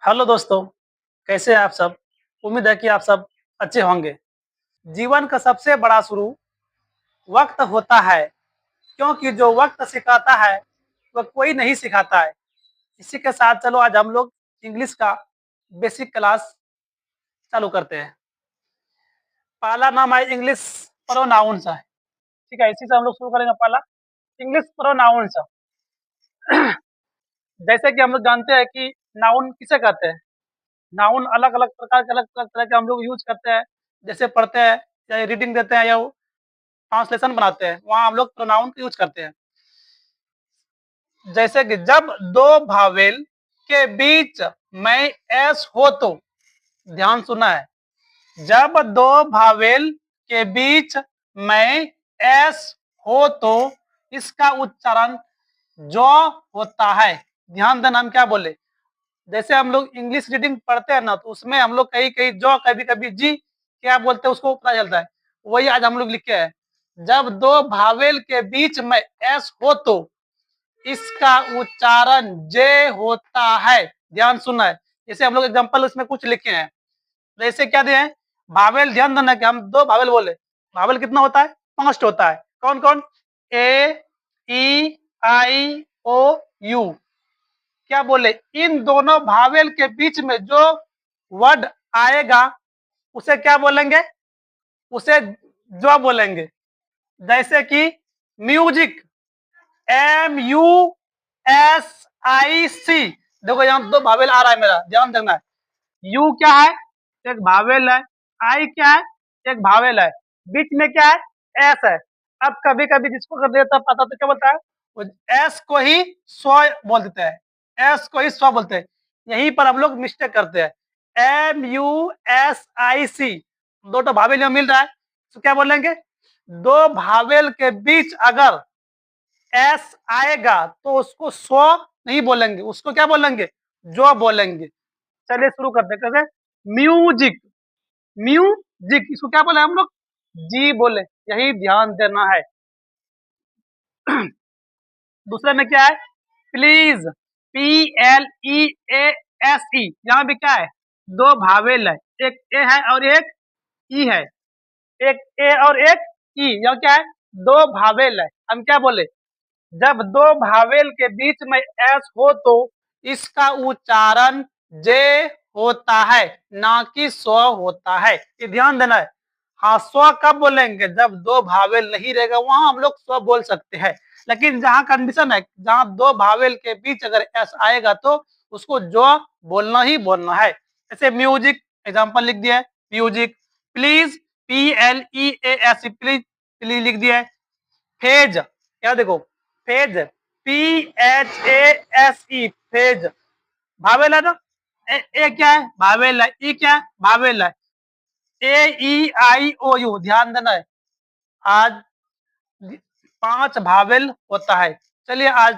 Hello दोस्तों, कैसे हैं आप सब? उम्मीद है कि आप सब अच्छे होंगे। जीवन का सबसे बड़ा शुरू वक़्त होता है, क्योंकि जो वक़्त सिखाता है, वह कोई नहीं सिखाता है। इसी के साथ चलो आज हम लोग इंग्लिश का बेसिक क्लास चालू करते हैं। पहला नाम है इंग्लिश प्रोनाउंस है, ठीक है? इसी से हम लोग शुरू करेंगे पहला इंग्लिश प्रोनाउंस। जैसे कि हम लोग जानते हैं कि नाउन किसे कहते हैं? नाउन अलग-अलग प्रकार के अलग-अलग तरह के हम लोग यूज़ करते हैं। जैसे पढ़ते हैं, चाहे रीडिंग देते हैं या ट्रांसलेशन बनाते हैं, वहाँ हम लोग प्रोनाउन का यूज़ करते हैं। जैसे कि जब 2 भावेल के बीच में एस हो तो, ध्यान सुना है, जब 2 भावेल के बीच में एस हो तो इसका उच्चारण जॉ होता है। ध्यान देना हम क्या बोले? जैसे हम लोग इंग्लिश रीडिंग पढ़ते हैं ना, तो उसमें हम लोग कहीं-कहीं जॉ, कभी-कभी जी क्या बोलते हैं उसको पता चलता है। वही आज हम लोग लिखे हैं। जब 2 भावेल के बीच में एस हो तो इसका उच्चारण जे होता है। ध्यान सुनना है। जैसे हम लोग एग्जांपल इसमें कुछ लिखे हैं। जैसे क्या दिए हैं? भावेल, ध्यान देना कि हम 2 भावेल बोले। भावेल कितना होता है? 5 होता है। कौन-कौन? ए, ई, आई, ओ, यू। क्या बोले? इन दोनों भावेल के बीच में जो वर्ड आएगा उसे क्या बोलेंगे? उसे जो बोलेंगे। जैसे कि म्यूजिक, MUSIC। देखो यहाँ 2 भावेल आ रहा है मेरा, ध्यान देना है। यू क्या है? एक भावेल है। आई क्या है? एक भावेल है। बीच में क्या है? एस है। अब कभी-कभी जिसको कर देता पता तो क्या बोलता है? वो एस को ही स्व बोल देता है। एस को ही स्व बोलते हैं। यहीं पर हम लोग मिस्टेक करते हैं। MUSIC, 2 तो भावेल यहाँ मिल रहा है, तो क्या बोलेंगे? 2 भावेल के बीच अगर एस आएगा तो उसको स्व नहीं बोलेंगे, उसको क्या बोलेंगे? जो बोलेंगे। चलिए शुरू करते हैं। कैसे? म्यूजिक, म्यूजिक, इसको क्या बोले हम लोग? जी बोले। यही ध्यान देना है। दूसरे में क्या है? Please, PLEASE। यहाँ भी क्या है? 2 भावेल है, एक ए है और एक ई है। एक ए और एक ई, यहाँ क्या है? 2 भावेल है। हम क्या बोले? जब 2 भावेल के बीच में एस हो तो इसका उच्चारण जे होता है, ना कि स्व होता है। ये ध्यान देना है। हाँ, स्व कब बोलेंगे? जब 2 भावेल नहीं रहेगा, वहां हम लोग स्व बोल सकते हैं। लेकिन जहां कंडीशन है, जहां 2 भावेल के बीच अगर एस आएगा तो उसको जो बोलना ही बोलना है। जैसे म्यूजिक, एग्जाम्पल लिख दिया है, music. Please, PLEASE, please, please लिख दिया है। फेज, क्या देखो? फेज, PHASE, फेज, भावेल है ना? ए क्या है? भावेल है। ई क्या है? भावेल है। AEIOU, ध्यान देना है। आज 5 भावेल होता है। चलिए आज